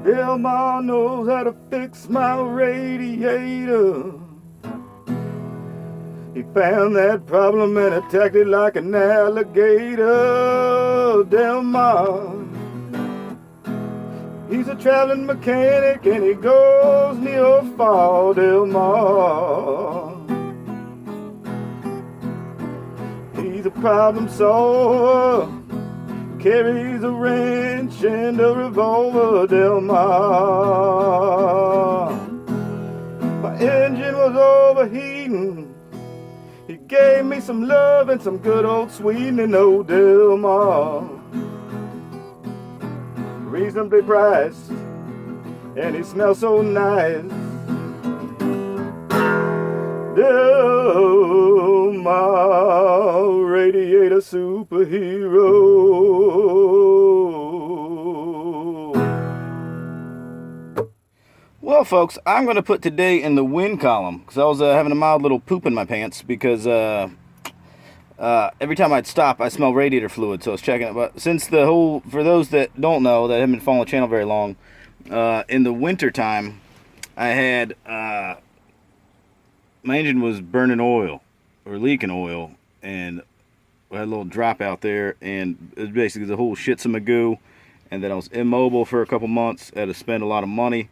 Del Mar knows how to fix my radiator. He found that problem and attacked it like an alligator. Del Mar, he's a traveling mechanic and he goes near or far. Del Mar, he's a problem solver, carries a wrench and a revolver. Del Mar, my engine was overheating. He gave me some love and some good old sweetening. Oh, Del Mar, reasonably priced, and he smells so nice. Del Mar, radiator superhero. Well, folks, I'm going to put today in the win column because I was having a mild little poop in my pants because every time I'd stop, I smell radiator fluid. So I was checking it. But since the whole, for those that don't know, that haven't been following the channel very long, in the winter time, I had my engine was burning oil or leaking oil, and I had a little drop out there, and it was basically the whole shit's a magoo. And then I was immobile for a couple months. I had to spend a lot of money.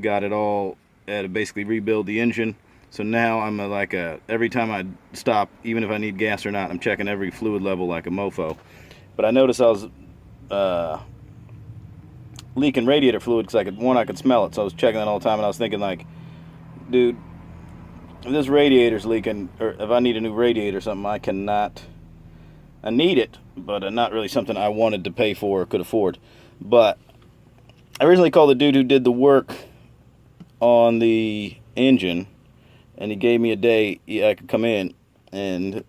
Got it all, had to basically rebuild the engine. So now I'm every time I stop, even if I need gas or not, I'm checking every fluid level like a mofo. But I noticed I was leaking radiator fluid because I could smell it. So I was checking that all the time, and I was thinking like, dude, if this radiator's leaking, or if I need a new radiator or something, I need it, but not really something I wanted to pay for or could afford. But I originally called the dude who did the work on the engine, and he gave me a day I could come in, and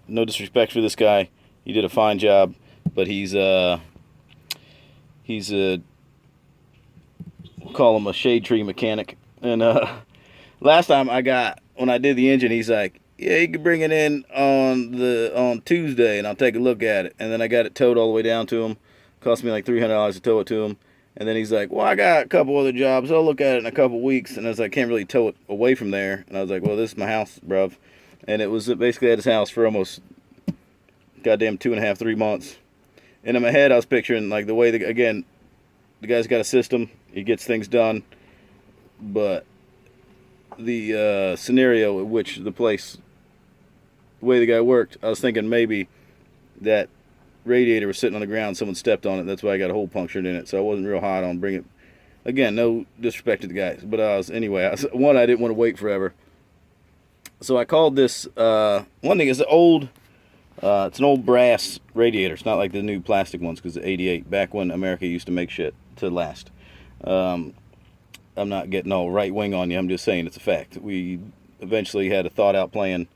no disrespect for this guy, he did a fine job, but we'll call him a shade tree mechanic. And last time when I did the engine, he's like, yeah, you can bring it in on Tuesday and I'll take a look at it. And then I got it towed all the way down to him. Cost me like $300 to tow it to him. And then he's like, well, I got a couple other jobs. I'll look at it in a couple weeks. And I was like, I can't really tow it away from there. And I was like, well, this is my house, bruv. And it was basically at his house for almost goddamn 2.5, 3 months. And in my head, I was picturing like the way, the guy's got a system. He gets things done. But the scenario in which the way the guy worked, I was thinking maybe that radiator was sitting on the ground, someone stepped on it, that's why I got a hole punctured in it. So I wasn't real hot on bringing it. Again, no disrespect to the guys, but I didn't want to wait forever. So I called this, one thing is it's an old brass radiator. It's not like the new plastic ones, because the 88, back when America used to make shit to last. I'm not getting all right wing on you, I'm just saying it's a fact. We eventually had a thought out plan.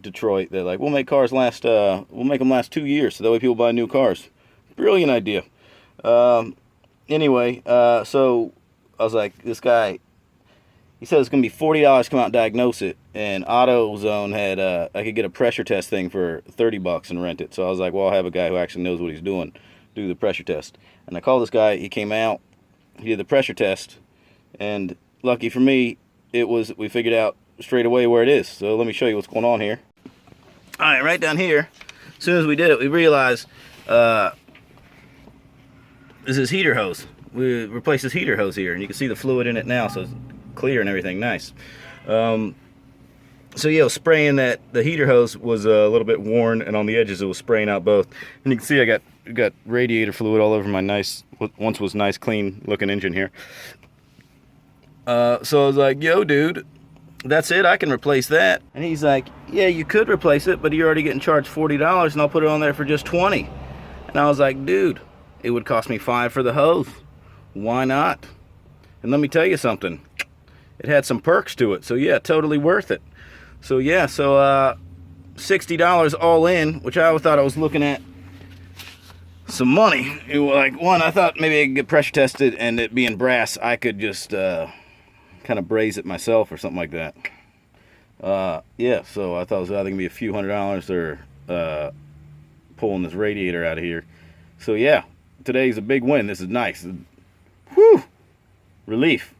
Detroit, they're like, we'll make cars last, we'll make them last 2 years, so that way people buy new cars. Brilliant idea. Anyway, so I was like, this guy, he said it's going to be $40 to come out and diagnose it, and AutoZone had, I could get a pressure test thing for $30 and rent it. So I was like, well, I'll have a guy who actually knows what he's doing do the pressure test. And I called this guy, he came out, he did the pressure test, and lucky for me, we figured out straight away where it is. So let me show you what's going on here. Alright, right down here, as soon as we did it, we realized this is heater hose. We replaced this heater hose here, and you can see the fluid in it now, so it's clear and everything, nice. So yeah, spraying the heater hose was a little bit worn, and on the edges it was spraying out both. And you can see I got radiator fluid all over my once was nice clean looking engine here. So I was like, yo dude, that's it, I can replace that. And he's like, yeah, you could replace it, but you're already getting charged $40 and I'll put it on there for just $20. And I was like, dude, it would cost me $5 for the hose. Why not? And let me tell you something, it had some perks to it, so yeah, totally worth it. So yeah, $60 all in, which I always thought I was looking at some money. Like, one, I thought maybe I could get pressure tested, and it being brass, I could just kind of braze it myself or something like that. Yeah, so I thought it was either gonna be a few $100s or pulling this radiator out of here. So yeah, today's a big win. This is nice. Whew. relief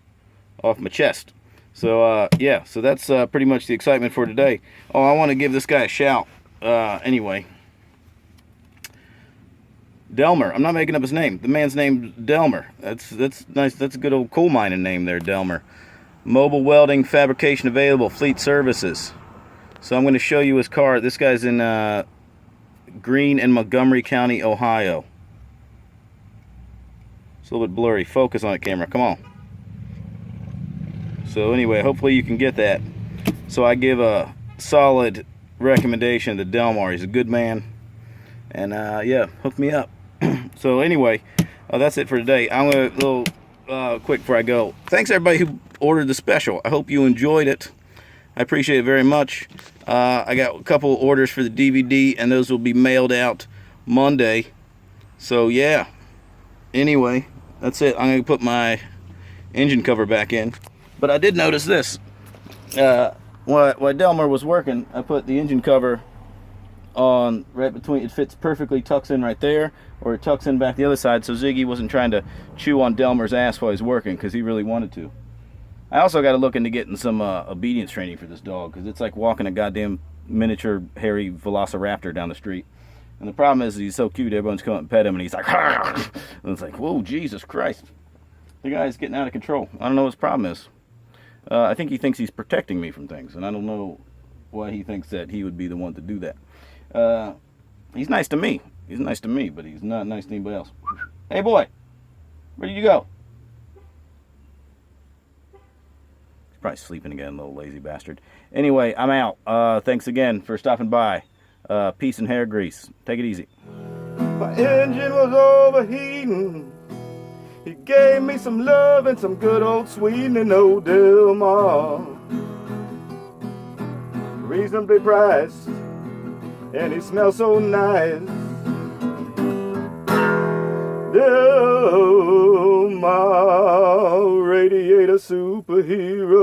off my chest. So yeah, so that's pretty much the excitement for today. Oh, I want to give this guy a shout. Anyway, Delmer. I'm not making up his name. The man's name's Delmer. That's nice. That's a good old coal mining name there, Delmer. Mobile welding fabrication available. Fleet services. So I'm going to show you his car. This guy's in Greene and Montgomery County, Ohio. It's a little bit blurry. Focus on it, camera. Come on. So anyway, hopefully you can get that. So I give a solid recommendation to Delmar. He's a good man. And yeah, hook me up. So anyway, that's it for today. I'm going to, little quick before I go. Thanks everybody who ordered the special. I hope you enjoyed it. I appreciate it very much. I got a couple orders for the DVD, and those will be mailed out Monday. So yeah. Anyway, that's it. I'm going to put my engine cover back in. But I did notice this. While Delmer was working, I put the engine cover on right between. It fits perfectly, tucks in right there, or it tucks in back the other side, so Ziggy wasn't trying to chew on Delmer's ass while he's working, because he really wanted to. I also got to look into getting some obedience training for this dog, because it's like walking a goddamn miniature hairy velociraptor down the street. And the problem is he's so cute, everyone's coming and pet him, and he's like, and it's like, whoa, Jesus Christ. The guy's getting out of control. I don't know what his problem is. I think he thinks he's protecting me from things, and I don't know why he thinks that he would be the one to do that. He's nice to me. He's nice to me, but he's not nice to anybody else. Hey, boy, where did you go? He's probably sleeping again, little lazy bastard. Anyway, I'm out. Thanks again for stopping by. Peace and hair grease. Take it easy. My engine was overheating. He gave me some love and some good old sweetening, old Delmar. Reasonably priced, and he smells so nice. Delmar, Radiator superhero.